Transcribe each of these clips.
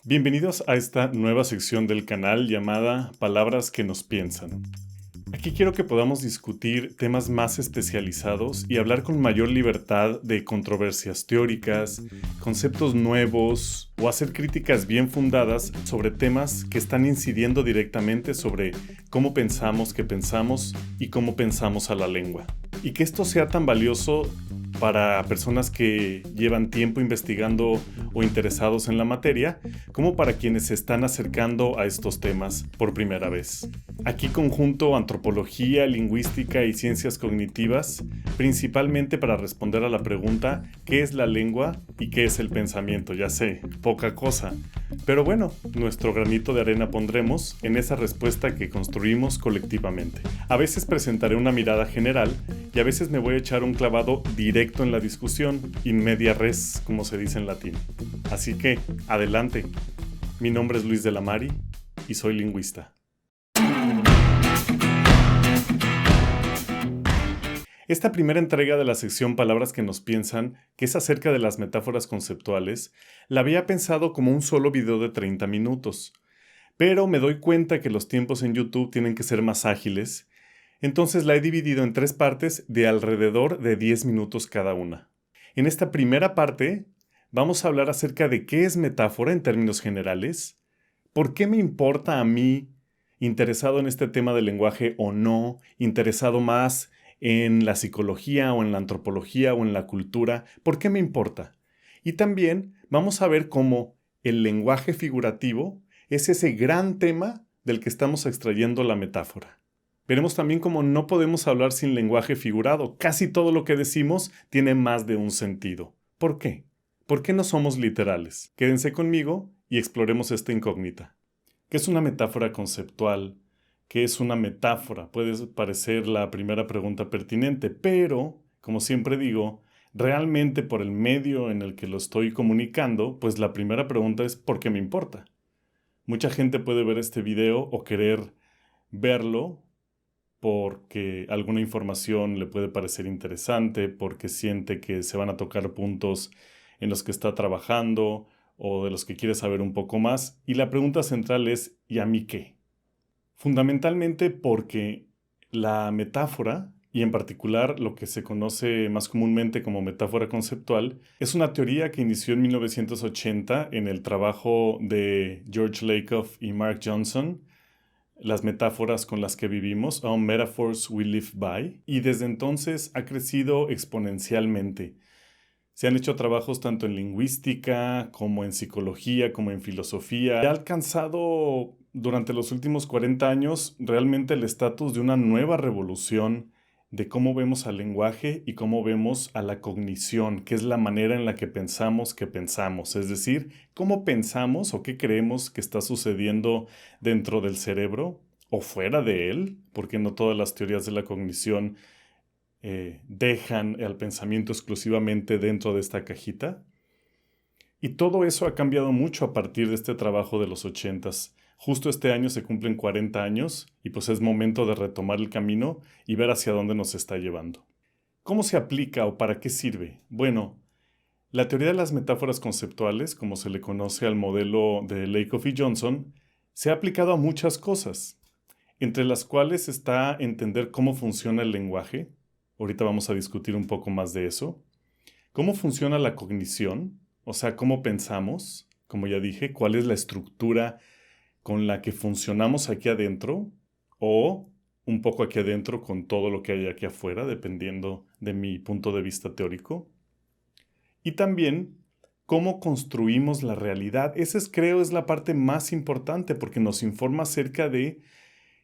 Bienvenidos a esta nueva sección del canal llamada Palabras que nos piensan. Aquí quiero que podamos discutir temas más especializados y hablar con mayor libertad de controversias teóricas, conceptos nuevos o hacer críticas bien fundadas sobre temas que están incidiendo directamente sobre cómo pensamos que pensamos y cómo pensamos a la lengua. Y que esto sea tan valioso para personas que llevan tiempo investigando o interesados en la materia, como para quienes se están acercando a estos temas por primera vez. Aquí conjunto antropología, lingüística y ciencias cognitivas, principalmente para responder a la pregunta ¿qué es la lengua y qué es el pensamiento? Ya sé, poca cosa. Pero bueno, nuestro granito de arena pondremos en esa respuesta que construimos colectivamente. A veces presentaré una mirada general y a veces me voy a echar un clavado directo en la discusión, in media res, como se dice en latín. Así que, adelante. Mi nombre es Luis de la Mari y soy lingüista. Esta primera entrega de la sección Palabras que nos piensan, que es acerca de las metáforas conceptuales, la había pensado como un solo video de 30 minutos. Pero me doy cuenta que los tiempos en YouTube tienen que ser más ágiles, entonces la he dividido en 3 partes de alrededor de 10 minutos cada una. En esta primera parte vamos a hablar acerca de qué es metáfora en términos generales, por qué me importa a mí, interesado en este tema del lenguaje o no, interesado más en la psicología o en la antropología o en la cultura, ¿por qué me importa? Y también vamos a ver cómo el lenguaje figurativo es ese gran tema del que estamos extrayendo la metáfora. Veremos también cómo no podemos hablar sin lenguaje figurado. Casi todo lo que decimos tiene más de un sentido. ¿Por qué? ¿Por qué no somos literales? Quédense conmigo y exploremos esta incógnita. ¿Qué es una metáfora conceptual? ¿Qué es una metáfora? Puede parecer la primera pregunta pertinente, pero, como siempre digo, realmente por el medio en el que lo estoy comunicando, pues la primera pregunta es ¿por qué me importa? Mucha gente puede ver este video o querer verlo porque alguna información le puede parecer interesante, porque siente que se van a tocar puntos en los que está trabajando o de los que quiere saber un poco más. Y la pregunta central es ¿y a mí qué? Fundamentalmente porque la metáfora, y en particular lo que se conoce más comúnmente como metáfora conceptual, es una teoría que inició en 1980 en el trabajo de George Lakoff y Mark Johnson, Las metáforas con las que vivimos, o Metaphors We Live By, y desde entonces ha crecido exponencialmente. Se han hecho trabajos tanto en lingüística, como en psicología, como en filosofía. Ha alcanzado durante los últimos 40 años realmente el estatus de una nueva revolución de cómo vemos al lenguaje y cómo vemos a la cognición, que es la manera en la que pensamos, es decir, cómo pensamos o qué creemos que está sucediendo dentro del cerebro o fuera de él, porque no todas las teorías de la cognición dejan el pensamiento exclusivamente dentro de esta cajita. Y todo eso ha cambiado mucho a partir de este trabajo de los 80s. Justo este año se cumplen 40 años y pues es momento de retomar el camino y ver hacia dónde nos está llevando. ¿Cómo se aplica o para qué sirve? Bueno, la teoría de las metáforas conceptuales, como se le conoce al modelo de Lakoff y Johnson, se ha aplicado a muchas cosas, entre las cuales está entender cómo funciona el lenguaje. Ahorita vamos a discutir un poco más de eso. ¿Cómo funciona la cognición? O sea, ¿cómo pensamos? Como ya dije, ¿cuál es la estructura con la que funcionamos aquí adentro? O un poco aquí adentro con todo lo que hay aquí afuera, dependiendo de mi punto de vista teórico. Y también, ¿cómo construimos la realidad? Esa creo es la parte más importante porque nos informa acerca de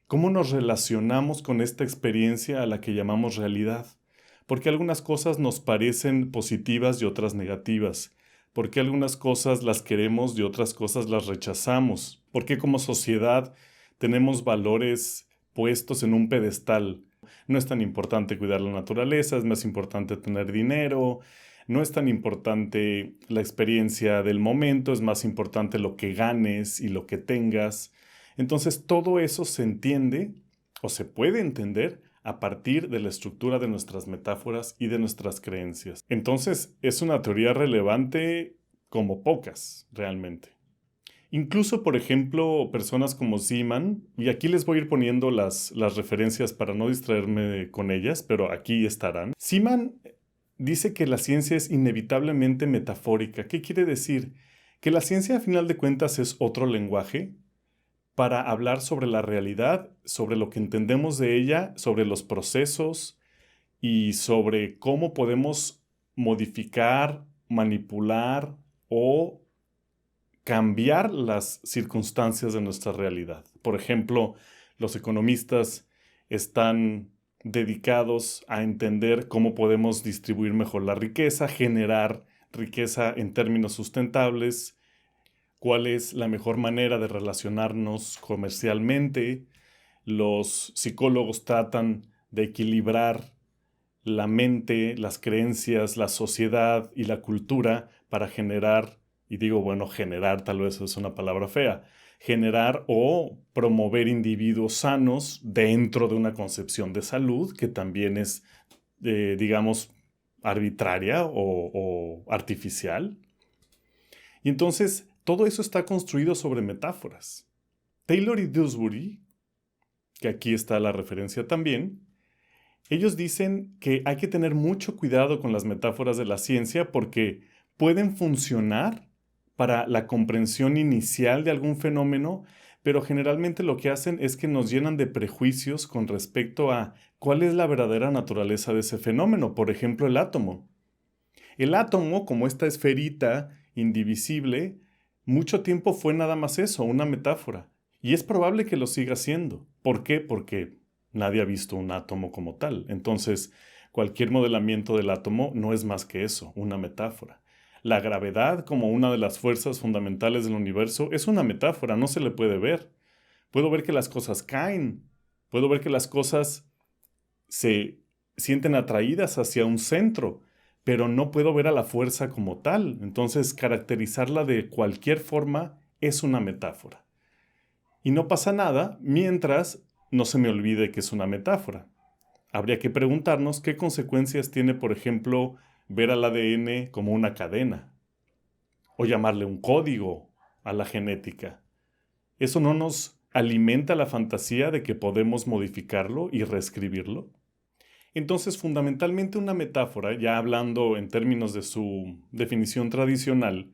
cómo nos relacionamos con esta experiencia a la que llamamos realidad. Porque algunas cosas nos parecen positivas y otras negativas. Porque algunas cosas las queremos y otras cosas las rechazamos. Porque como sociedad tenemos valores puestos en un pedestal. No es tan importante cuidar la naturaleza, es más importante tener dinero. No es tan importante la experiencia del momento, es más importante lo que ganes y lo que tengas. Entonces todo eso se entiende o se puede entender a partir de la estructura de nuestras metáforas y de nuestras creencias. Entonces es una teoría relevante como pocas realmente. Incluso, por ejemplo, personas como Zeman, y aquí les voy a ir poniendo las referencias para no distraerme con ellas, pero aquí estarán. Zeman dice que la ciencia es inevitablemente metafórica. ¿Qué quiere decir? Que la ciencia, a final de cuentas, es otro lenguaje para hablar sobre la realidad, sobre lo que entendemos de ella, sobre los procesos y sobre cómo podemos modificar, manipular o cambiar las circunstancias de nuestra realidad. Por ejemplo, los economistas están dedicados a entender cómo podemos distribuir mejor la riqueza, generar riqueza en términos sustentables, cuál es la mejor manera de relacionarnos comercialmente. Los psicólogos tratan de equilibrar la mente, las creencias, la sociedad y la cultura para generar, y digo, bueno, generar tal vez es una palabra fea, generar o promover individuos sanos dentro de una concepción de salud que también es, digamos, arbitraria o artificial. Y entonces todo eso está construido sobre metáforas. Taylor y Dewsbury, que aquí está la referencia también, ellos dicen que hay que tener mucho cuidado con las metáforas de la ciencia porque pueden funcionar para la comprensión inicial de algún fenómeno, pero generalmente lo que hacen es que nos llenan de prejuicios con respecto a cuál es la verdadera naturaleza de ese fenómeno. Por ejemplo, el átomo. El átomo, como esta esferita indivisible, mucho tiempo fue nada más eso, una metáfora. Y es probable que lo siga siendo. ¿Por qué? Porque nadie ha visto un átomo como tal. Entonces, cualquier modelamiento del átomo no es más que eso, una metáfora. La gravedad, como una de las fuerzas fundamentales del universo, es una metáfora, no se le puede ver. Puedo ver que las cosas caen, puedo ver que las cosas se sienten atraídas hacia un centro, pero no puedo ver a la fuerza como tal. Entonces, caracterizarla de cualquier forma es una metáfora. Y no pasa nada mientras no se me olvide que es una metáfora. Habría que preguntarnos qué consecuencias tiene, por ejemplo, ver al ADN como una cadena, o llamarle un código a la genética. ¿Eso no nos alimenta la fantasía de que podemos modificarlo y reescribirlo? Entonces, fundamentalmente una metáfora, ya hablando en términos de su definición tradicional,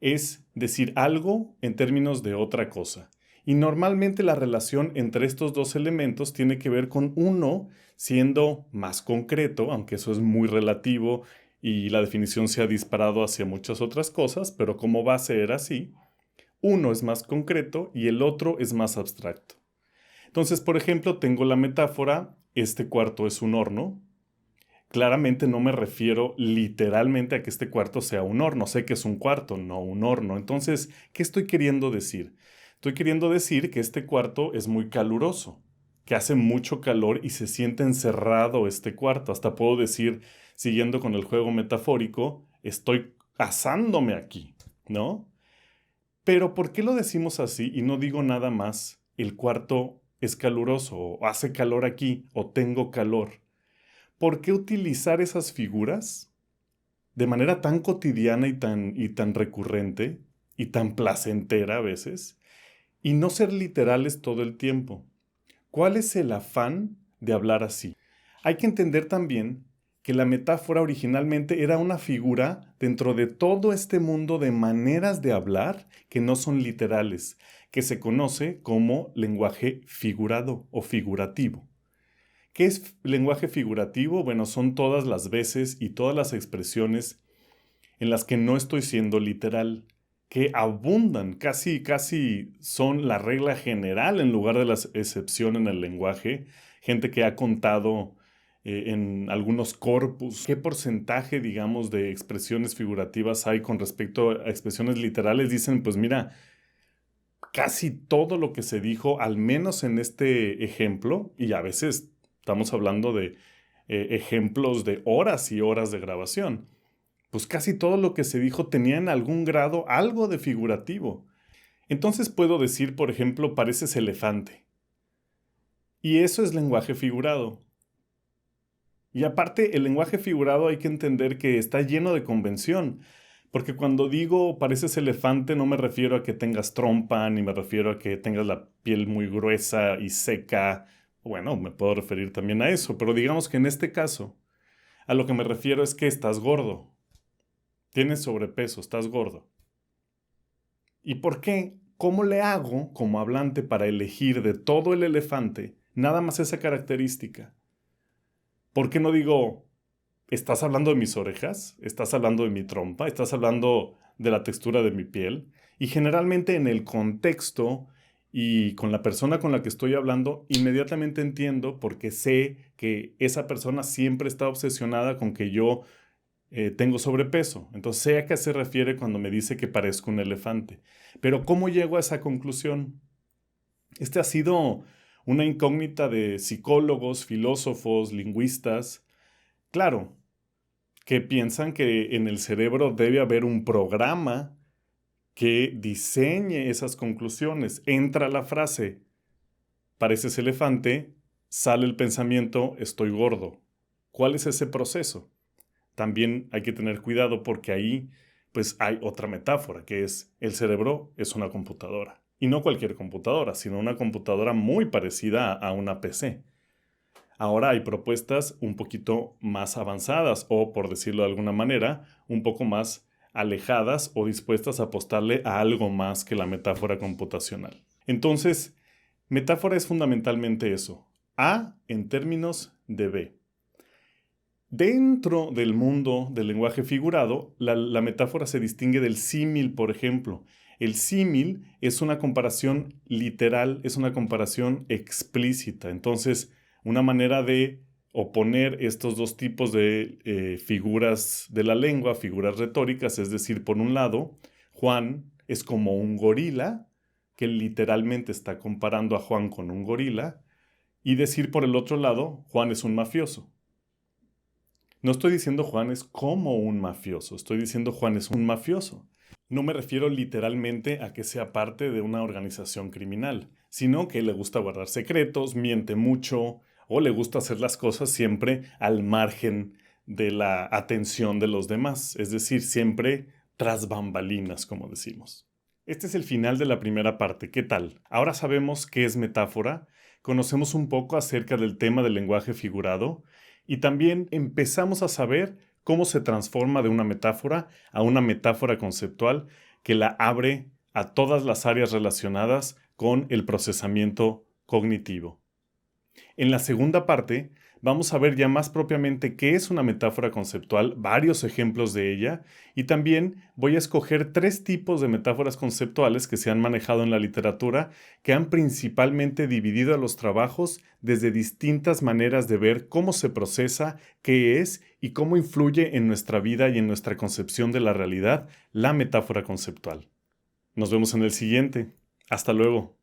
es decir algo en términos de otra cosa. Y normalmente la relación entre estos dos elementos tiene que ver con uno siendo más concreto, aunque eso es muy relativo y la definición se ha disparado hacia muchas otras cosas, pero como va a ser así, uno es más concreto y el otro es más abstracto. Entonces, por ejemplo, tengo la metáfora, este cuarto es un horno. Claramente no me refiero literalmente a que este cuarto sea un horno. Sé que es un cuarto, no un horno. Entonces, ¿qué estoy queriendo decir? Estoy queriendo decir que este cuarto es muy caluroso, que hace mucho calor y se siente encerrado este cuarto. Hasta puedo decir, siguiendo con el juego metafórico, estoy asándome aquí, ¿no? Pero ¿por qué lo decimos así y no digo nada más, el cuarto es caluroso, o hace calor aquí, o tengo calor? ¿Por qué utilizar esas figuras de manera tan cotidiana y tan recurrente y tan placentera a veces y no ser literales todo el tiempo? ¿Cuál es el afán de hablar así? Hay que entender también que la metáfora originalmente era una figura dentro de todo este mundo de maneras de hablar que no son literales, que se conoce como lenguaje figurado o figurativo. ¿Qué es lenguaje figurativo? Bueno, son todas las veces y todas las expresiones en las que no estoy siendo literal, que abundan, casi son la regla general en lugar de la excepción en el lenguaje. Gente que ha contado en algunos corpus qué porcentaje, digamos, de expresiones figurativas hay con respecto a expresiones literales. Dicen, pues mira, casi todo lo que se dijo, al menos en este ejemplo, y a veces estamos hablando de ejemplos de horas y horas de grabación, pues casi todo lo que se dijo tenía en algún grado algo de figurativo. Entonces puedo decir, por ejemplo, pareces elefante. Y eso es lenguaje figurado. Y aparte, el lenguaje figurado hay que entender que está lleno de convención, Porque cuando digo pareces elefante no me refiero a que tengas trompa, ni me refiero a que tengas la piel muy gruesa y seca. Bueno, me puedo referir también a eso, pero digamos que en este caso, a lo que me refiero es que estás gordo. Tienes sobrepeso, estás gordo. ¿Y por qué? ¿Cómo le hago como hablante para elegir de todo el elefante nada más esa característica? ¿Por qué no digo, estás hablando de mis orejas? ¿Estás hablando de mi trompa? ¿Estás hablando de la textura de mi piel? Y generalmente en el contexto y con la persona con la que estoy hablando, inmediatamente entiendo porque sé que esa persona siempre está obsesionada con que yo tengo sobrepeso. Entonces sé a qué se refiere cuando me dice que parezco un elefante. Pero ¿cómo llego a esa conclusión? Este ha sido una incógnita de psicólogos, filósofos, lingüistas. Claro, que piensan que en el cerebro debe haber un programa que diseñe esas conclusiones. Entra la frase, pareces elefante, sale el pensamiento, estoy gordo. ¿Cuál es ese proceso? También hay que tener cuidado porque ahí pues hay otra metáfora que es el cerebro es una computadora. Y no cualquier computadora, sino una computadora muy parecida a una PC. Ahora hay propuestas un poquito más avanzadas o, por decirlo de alguna manera, un poco más alejadas o dispuestas a apostarle a algo más que la metáfora computacional. Entonces, metáfora es fundamentalmente eso. A en términos de B. Dentro del mundo del lenguaje figurado, la metáfora se distingue del símil, por ejemplo. El símil es una comparación literal, es una comparación explícita. Entonces, una manera de oponer estos dos tipos de figuras de la lengua, figuras retóricas, es decir, por un lado, Juan es como un gorila, que literalmente está comparando a Juan con un gorila, y decir por el otro lado, Juan es un mafioso. No estoy diciendo Juan es como un mafioso, estoy diciendo Juan es un mafioso. No me refiero literalmente a que sea parte de una organización criminal, sino que le gusta guardar secretos, miente mucho o le gusta hacer las cosas siempre al margen de la atención de los demás, es decir, siempre tras bambalinas, como decimos. Este es el final de la primera parte. ¿Qué tal? Ahora sabemos qué es metáfora, conocemos un poco acerca del tema del lenguaje figurado y también empezamos a saber cómo se transforma de una metáfora a una metáfora conceptual que la abre a todas las áreas relacionadas con el procesamiento cognitivo. En la segunda parte vamos a ver ya más propiamente qué es una metáfora conceptual, varios ejemplos de ella, y también voy a escoger 3 tipos de metáforas conceptuales que se han manejado en la literatura, que han principalmente dividido a los trabajos desde distintas maneras de ver cómo se procesa, qué es y cómo influye en nuestra vida y en nuestra concepción de la realidad la metáfora conceptual. Nos vemos en el siguiente. Hasta luego.